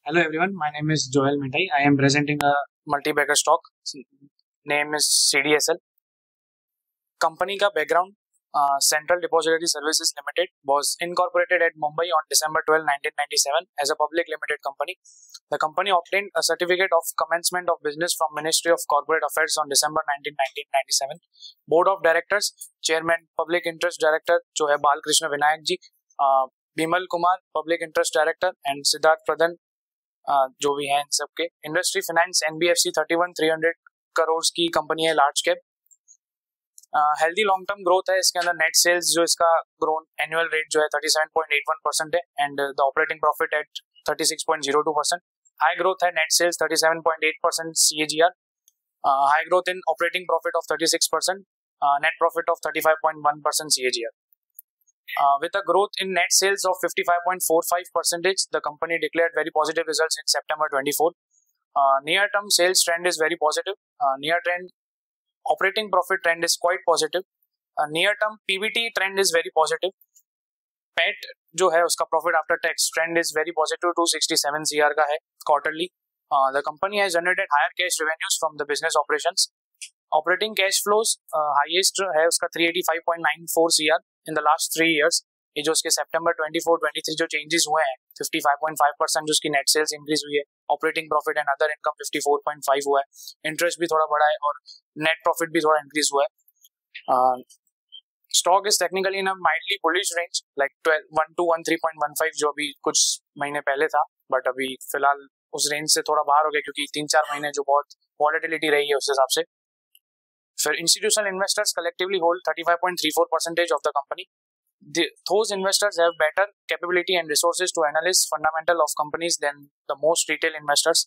Hello everyone, my name is Joel Mitai. I am presenting a multi-bagger stock. Name is CDSL. Company का background, Central Depository Services Limited was incorporated at Mumbai on December 12, 1997 as a public limited company. The company obtained a certificate of commencement of business from Ministry of Corporate Affairs on December 19, 1997. Board of Directors, Chairman, Public Interest Director जो है Balkrishna Vinayak ji, Bimal Kumar public interest director and Siddharth Pradhan जो भी हैं इन सबके। Industry finance NBFC 31,300 crore की company है, large cap. Healthy long term growth है इसके अंदर। नेट सेल्स जो इसका ग्रोन एनुअल रेट जो है 37.81% है and the operating profit at 36.02%। High growth है net sales 37.8% CAGR, high growth in operating profit of 36%, net profit of 35.1% CAGR. With a growth in net sales of 55.45%, the company declared very positive results in September 24. Near-term sales trend is very positive. Near-term operating profit trend is quite positive. Near-term PBT trend is very positive. PAT जो है उसका profit after tax trend is very positive, 267 CR का है quarterly. The company has generated higher cash revenues from the business operations. Operating cash flows highest है उसका 385.94 CR in the last 3 years. ये जो उसके September 24-23 जो changes हुए हैं 55.5% जो उसकी net sales increase हुई है, operating profit and other income 54.5 हुआ है, interest भी थोड़ा बढ़ा है और net profit भी थोड़ा increase हुआ है. Stock is technically in a mildly bullish range like 1 to 13.15 जो अभी कुछ महीने पहले था, but अभी फिलहाल उस range से थोड़ा बाहर हो गया क्योंकि 3-4 महीने जो बहुत volatility रही है उस हिसाब से. फिर institutional investors collectively hold 35.34% of the company. Those investors have better capability and resources to analyze fundamental of companies than the most retail investors.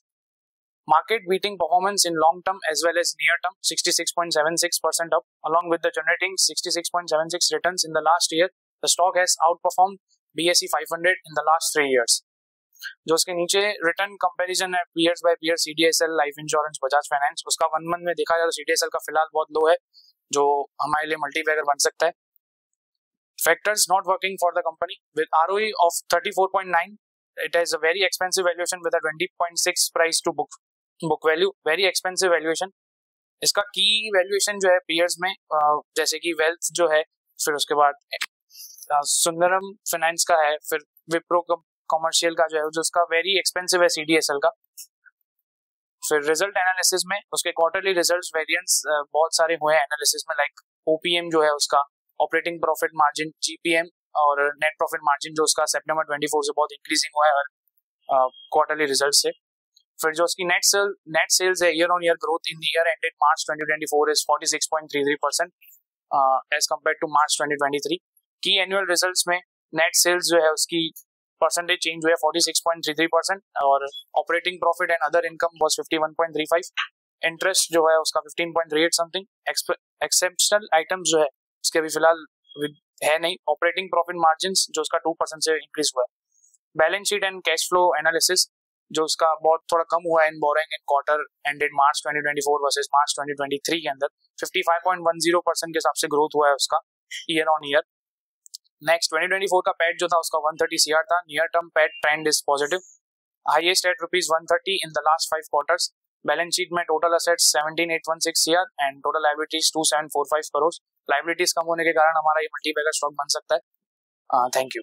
Market beating performance in long term as well as near term, 66.76% up, along with the generating 66.76 returns in the last year. The stock has outperformed BSE 500 in the last 3 years. जो उसके नीचे return comparison है peers by peer, CDSL, life insurance, Bajaj finance, उसका 1 month में देखा जाए तो CDSL का फिलहाल बहुत लो है जो हमारे लिए मल्टीबैगर बन सकता है. Factors not working for the company with ROE of 34.9. It has a very expensive valuation with a 20.6 price to book value, very expensive valuation. इसका की वैल्यूएशन जो है पीयर्स में जैसे कि वेल्थ जो है, फिर उसके बाद सुंदरम फाइनेंस का है, फिर विप्रो कमर्शियल का जो है जो उसका वेरी एक्सपेंसिव है CDSL का. फिर रिजल्ट एनालिसिस में उसके क्वार्टरली रिजल्ट्स वेरिएंस बहुत सारे हुए हैं एनालिसिस में, लाइक OPM जो है उसका, ऑपरेटिंग प्रॉफिट मार्जिन, GPM और नेट प्रॉफिट मार्जिन जो उसका September 24 से बहुत इंक्रीजिंग हुआ है क्वार्टरली रिजल्ट से. फिर जो उसकी नेट सेल्स है year on year growth in the year ended March 2024 is 46.33% as compared to March 2023. की एनुअल रिजल्ट्स में नेट सेल्स जो है उसकी परसेंटेज चेंज हुआ है 46.33% और operating profit and other income was 51.35. Interest जो है उसका 15.38 समथिंग. एक्सेप्शनल आइटम्स जो है उसके अभी फिलहाल है नहीं. ऑपरेटिंग प्रॉफिट मार्जिन्स जो उसका 2% से इंक्रीज हुआ है. Balance sheet and cash flow analysis जो उसका बहुत थोड़ा कम हुआ है in borrowing in quarter ended March 2024 versus March 2023 के अंदर 55.10% के हिसाब से ग्रोथ हुआ है उसका ईयर ऑन ईयर. नेक्स्ट 2024 का पैट जो था उसका 130 CR था. Near term PAT trend is positive, highest at ₹130 in the last 5 quarters. Balance sheet में total assets 17,816 CR and total liabilities 2,745 crore. Liabilities कम होने के कारण हमारा ये मल्टीबैगर स्टॉक बन सकता है. Thank you.